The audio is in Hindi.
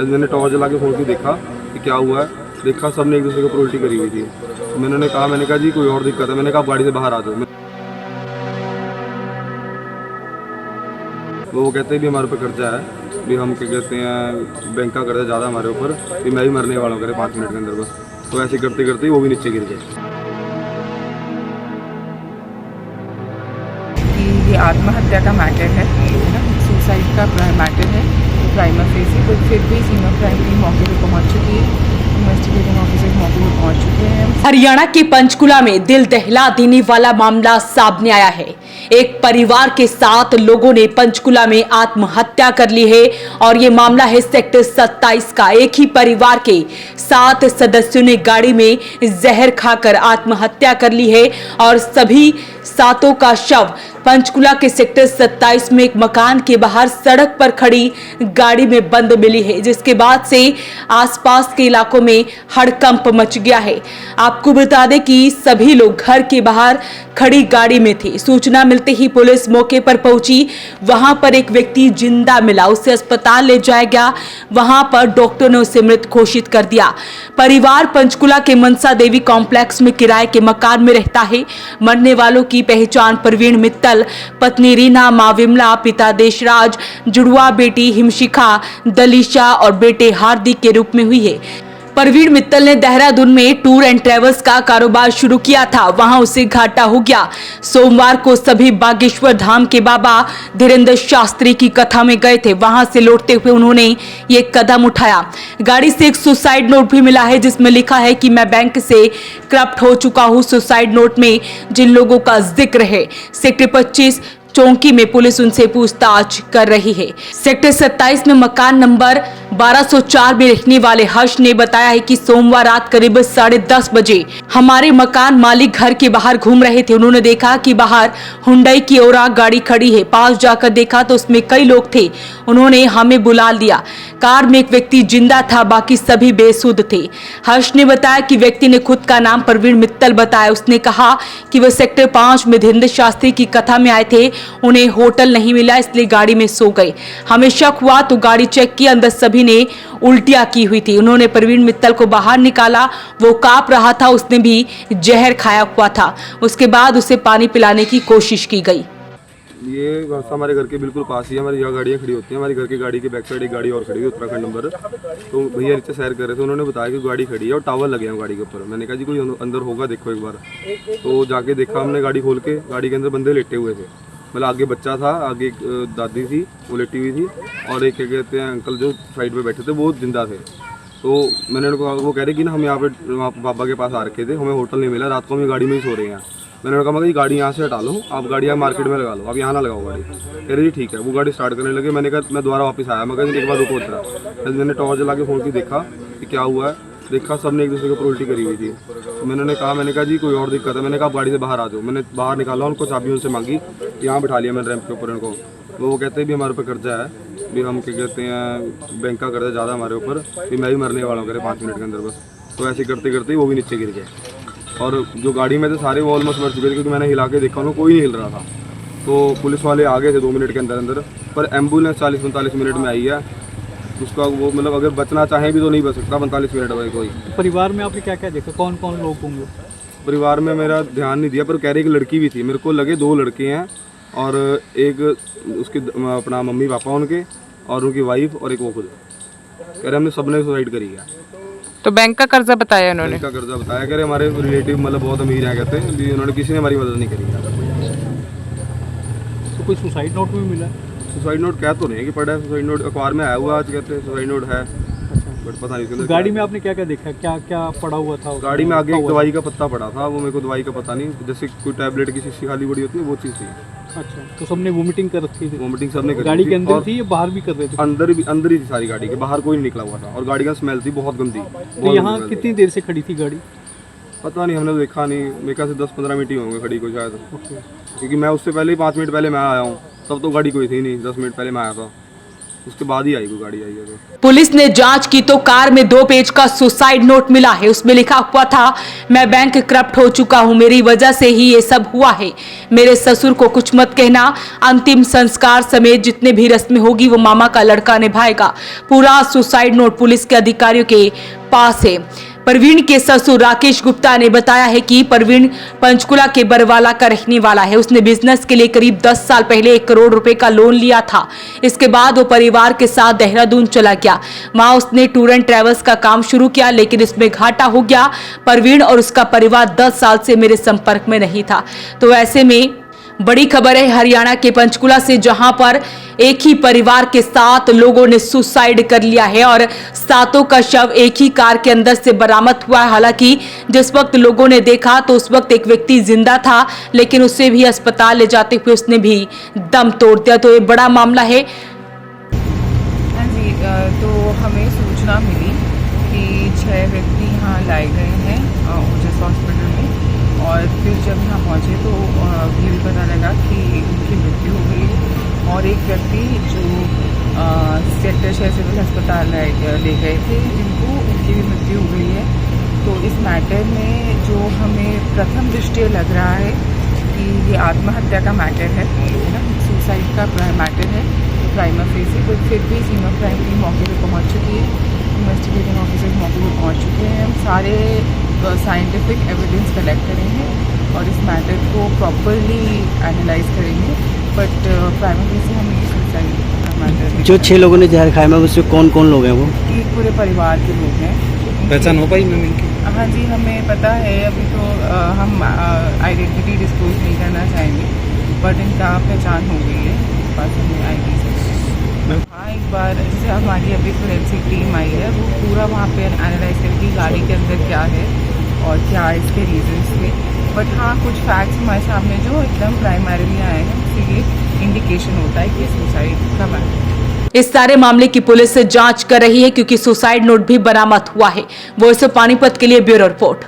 मैंने टॉर्च जला के खोल के देखा कि क्या हुआ है, देखा सबने एक दूसरे के ऊपर उल्टी करी हुई थी। मैंने कहा जी कोई और दिक्कत है, मैंने कहा गाड़ी से बाहर आ जाओ। वो कहते हैं भी हमारे ऊपर कर्जा है, भी हम क्या कहते हैं बैंक का कर्जा ज़्यादा हमारे ऊपर, भी मैं भी मरने वाला हूँ, करे 5 मिनट के अंदर बस। तो ऐसे करते करते वो भी नीचे गिर गए। ये आत्महत्या का मैटर है ना, सुसाइड का मैटर है प्राइमा फेसी, तो फिर भी सीन ऑफ क्राइम टीम मौके पर पहुंच चुकी है, इन्वेस्टिगेटिंग ऑफिसर्स मौके पर पहुंच चुके हैं। हरियाणा के पंचकुला में दिल दहला देने वाला मामला सामने आया है। एक परिवार के 7 लोगों ने पंचकुला में आत्महत्या कर ली है और ये मामला है सेक्टर 27 का। एक ही परिवार के 7 सदस्यों ने गाड़ी में जहर खाकर आत्महत्या कर ली है और सभी 7 का शव पंचकुला के सेक्टर 27 में एक मकान के बाहर सड़क पर खड़ी गाड़ी में बंद मिली है, जिसके बाद से आसपास के इलाकों में हड़कंप मच गया है। आपको बता दें कि सभी लोग घर के बाहर खड़ी गाड़ी में थे। सूचना मिलते ही पुलिस मौके पर पहुंची। वहां पर एक व्यक्ति जिंदा मिला, उसे अस्पताल ले जाया गया। वहां पर डॉक्टर ने उसे मृत घोषित कर दिया। परिवार पंचकुला के मनसा देवी कॉम्प्लेक्स में किराए के मकान में रहता है। मरने वालों की पहचान प्रवीण मित्तल, पत्नी रीना, मां विमला, पिता देशराज, जुड़वा बेटी हिमशिखा, दलीशा और बेटे हार्दिक के रूप में हुई है। प्रवीण मित्तल ने देहरादून में टूर एंड ट्रेवल्स का कारोबार शुरू किया था, वहां उसे घाटा हो गया। सोमवार को सभी बागेश्वर धाम के बाबा धीरेन्द्र शास्त्री की कथा में गए थे। वहां से लौटते हुए उन्होंने ये कदम उठाया। गाड़ी से एक सुसाइड नोट भी मिला है, जिसमें लिखा है कि मैं बैंक से करप्ट हो चुका हूं। सुसाइड नोट में जिन लोगों का जिक्र है, सेक्टर 25 चौकी में पुलिस उनसे पूछताछ कर रही है। सेक्टर 27 में मकान नंबर 1204 में रहने वाले हर्ष ने बताया है कि सोमवार रात करीब 10:30 बजे हमारे मकान मालिक घर के बाहर घूम रहे थे। उन्होंने देखा कि बाहर हुंडई की ओरा गाड़ी खड़ी है। पास जाकर देखा तो उसमें कई लोग थे। उन्होंने हमें बुला लिया। कार में एक व्यक्ति जिंदा था, बाकी सभी बेसुध थे। हर्ष ने बताया कि व्यक्ति ने खुद का नाम प्रवीण मित्तल बताया। उसने कहा कि वह सेक्टर 5 में धीरेन्द्र शास्त्री की कथा में आए थे। उन्हें होटल नहीं मिला, इसलिए गाड़ी में सो गए। हमें शक हुआ तो गाड़ी चेक की, अंदर सभी ने उल्टियां की हुई थी। उन्होंने प्रवीण मित्तल को बाहर निकाला। वो कांप रहा था, उसने भी जहर खाया हुआ था। उसके बाद उसे पानी पिलाने की कोशिश की गई। ये रास्ता हमारे घर के बिल्कुल पास ही है। हमारी यहाँ गाड़ियाँ खड़ी होती हैं। हमारे घर की गाड़ी के बैक साइड एक गाड़ी और खड़ी है, उत्तराखंड नंबर। तो भैया नीचे सैर कर रहे थे, उन्होंने बताया कि गाड़ी खड़ी है और टावर लगे हैं गाड़ी के ऊपर। मैंने कहा जी कोई अंदर होगा, देखो एक बार। तो जाके देखा हमने, गाड़ी खोल के, गाड़ी के अंदर बंदे लेटे हुए थे। मतलब आगे बच्चा था, आगे एक दादी थी वो लेटी हुई थी, और एक क्या कहते हैं अंकल जो साइड पे बैठे थे वो जिंदा थे। तो मैंने उनको, वो कह रहे कि ना हम यहाँ पे पापा के पास आ रखे थे, हमें होटल नहीं मिला, रात को हम गाड़ी में ही सो रहे हैं। मैंने उनको कहा कि गाड़ी यहाँ से हटा लो, आप गाड़ी यहाँ मार्केट में लगा लो, आप यहाँ ना लगाओ गाड़ी। कह रहे जी ठीक है। वो गाड़ी स्टार्ट करने लगे। मैंने कहा, मैं दोबारा वापस आया, मैं कहा एक बार रुको उतरा। मैंने टॉर्च जला के खोल के देखा कि क्या हुआ है, देखा सबने एक दूसरे के ऊपर उल्टी करी हुई थी। तो मैंने कहा जी कोई और दिक्कत है, मैंने कहा आप गाड़ी से बाहर आ जाओ। मैंने बाहर निकाला, उनको चाबी उनसे मांगी, यहाँ बिठा लिया मैंने रैंप के ऊपर इनको। वो कहते हैं भी हमारे ऊपर कर्जा है, भी हम क्या कहते हैं बैंक का कर्जा ज़्यादा हमारे ऊपर, भी मैं भी मरने वाला हूँ, करे 5 मिनट के अंदर बस। तो ऐसे करते करते वो भी नीचे गिर गए। और जो गाड़ी में थे सारे वो ऑलमोस्ट मर चुके थे, क्योंकि मैंने हिला के देखा उनको कोई नहीं हिल रहा था। तो पुलिस वाले आ गए थे 2 मिनट के अंदर अंदर, पर एम्बुलेंस 40-45 मिनट में आई है। उसका वो मतलब अगर बचना चाहें भी तो नहीं बच सकता 45 मिनट में कोई। परिवार में आपने क्या क्या देखा, कौन कौन लोग होंगे? परिवार में मेरा ध्यान नहीं दिया, पर कह रहे एक लड़की भी थी। मेरे को लगे 2 लड़के हैं, और एक उसके अपना मम्मी पापा उनके, और उनकी वाइफ, और एक वो खुद। कह रहे हमने सबने सुसाइड करी है। तो बैंक का कर्जा बताया उन्होंने? बैंक का कर्जा बताया। कह रहे हमारे रिलेटिव मतलब बहुत अमीर हैं, कहते हैं उन्होंने किसी ने हमारी मदद नहीं करी है। तो कोई सुसाइड नोट में मिला? सुसाइड नोट कह तो नहीं कि पड़ा है, सुसाइड नोट अखबार में आया हुआ आज, कहते हैं सुसाइड नोट है, बट पता नहीं। गाड़ी में आपने क्या क्या देखा, क्या क्या पड़ा हुआ था? गाड़ी में आगे एक दवाई का पत्ता पड़ा था, वो मेरे को दवाई का पता नहीं, जैसे कोई टैबलेट की शीशी खाली पड़ी होती है वो चीज़ थी। अच्छा, तो सबने वोमिटिंग कर रखी थी? वोमिटिंग सबने करी। गाड़ी के अंदर थी या बाहर भी कर रहे थे? अंदर ही थी सारी गाड़ी के, बाहर कोई नहीं निकला हुआ था। और गाड़ी का स्मेल थी बहुत गंदी। तो यहाँ कितनी देर से खड़ी थी गाड़ी? पता नहीं, हमने तो देखा नहीं। मेरे ख्याल से 10-15 मिनट ही होंगे खड़ी को शायद, क्योंकि मैं उससे पहले ही 5 मिनट पहले मैं आया हूँ, तब तो गाड़ी कोई थी नहीं। 10 मिनट पहले मैं आया था, उसके बाद ही आई कोई गाड़ी आई है तो। पुलिस ने जांच की तो कार में 2 पेज का सुसाइड नोट मिला है। उसमें लिखा हुआ था, मैं बैंक करप्ट हो चुका हूं, मेरी वजह से ही ये सब हुआ है, मेरे ससुर को कुछ मत कहना, अंतिम संस्कार समेत जितने भी रस्में होगी वो मामा का लड़का निभाएगा। पूरा सुसाइड नोट पुलिस के अधिकारियों के पास है। प्रवीण के ससुर राकेश गुप्ता ने बताया है कि प्रवीण पंचकुला के बरवाला का रहने वाला है। उसने बिजनेस के लिए करीब 10 साल पहले 1 करोड़ रुपए का लोन लिया था। इसके बाद वो परिवार के साथ देहरादून चला गया। वहां उसने टूर एंड ट्रेवल्स का काम शुरू किया, लेकिन इसमें घाटा हो गया। प्रवीण और उसका परिवार 10 साल से मेरे संपर्क में नहीं था। तो ऐसे में बड़ी खबर है हरियाणा के पंचकुला से, जहां पर एक ही परिवार के 7 लोगों ने सुसाइड कर लिया है और 7 का शव एक ही कार के अंदर से बरामद हुआ है। हालांकि जिस वक्त लोगों ने देखा तो उस वक्त एक व्यक्ति जिंदा था, लेकिन उसे भी अस्पताल ले जाते हुए उसने भी दम तोड़ दिया। तो ये बड़ा मामला है। हाँ जी, तो हमें सूचना मिली कि 6 व्यक्ति यहाँ लाए गए हैं ओजस हॉस्पिटल में, और फिर जब यहाँ पहुँचे तो ये भी पता लगा कि उनकी मृत्यु हो गई है। और एक व्यक्ति जो सेक्टर 6 सिविल अस्पताल ले गए थे, जिनको उनकी भी मृत्यु हो गई है। तो इस मैटर में जो हमें प्रथम दृष्टया लग रहा है कि ये आत्महत्या का मैटर है ना, सुसाइड का मैटर है प्राइमा फेसी। बट फिर भी सीमा क्राइम टीम मौके पर पहुँच चुकी है, इन्वेस्टिगेटिंग ऑफिसर्स मौके पर पहुँच चुके हैं। हम सारे साइंटिफिक एविडेंस कलेक्ट करेंगे और इस मैटर को प्रॉपरली एनालाइज करेंगे। बट प्राइमा फेसी हम ये सुसाइड मैटर, जो 6 लोगों ने जहर खाया, मैं उससे कौन कौन लोग हैं वो? ये पूरे परिवार के लोग हैं। पहचान हो पाई मैम इनकी? हाँ जी, हमें पता है। अभी तो हम आइडेंटिटी डिस्क्लोज नहीं करना चाहेंगे, बट इनका पहचान हो गई है, पास हमें ID से। हाँ, एक बार जैसे हमारी अभी फोरेंसिक टीम आई है, वो पूरा वहाँ पे एनालाइज करेगी गाड़ी के अंदर क्या है और क्या इसके रीजंस थे। बट हाँ, कुछ फैक्ट्स हमारे सामने जो एकदम प्राइमरीली आए हैं, इसीलिए इंडिकेशन होता है कि सुसाइड का मैटर। इस सारे मामले की पुलिस जांच कर रही है, क्योंकि सुसाइड नोट भी बरामद हुआ है। वॉइस ऑफ पानीपत के लिए ब्यूरो रिपोर्ट।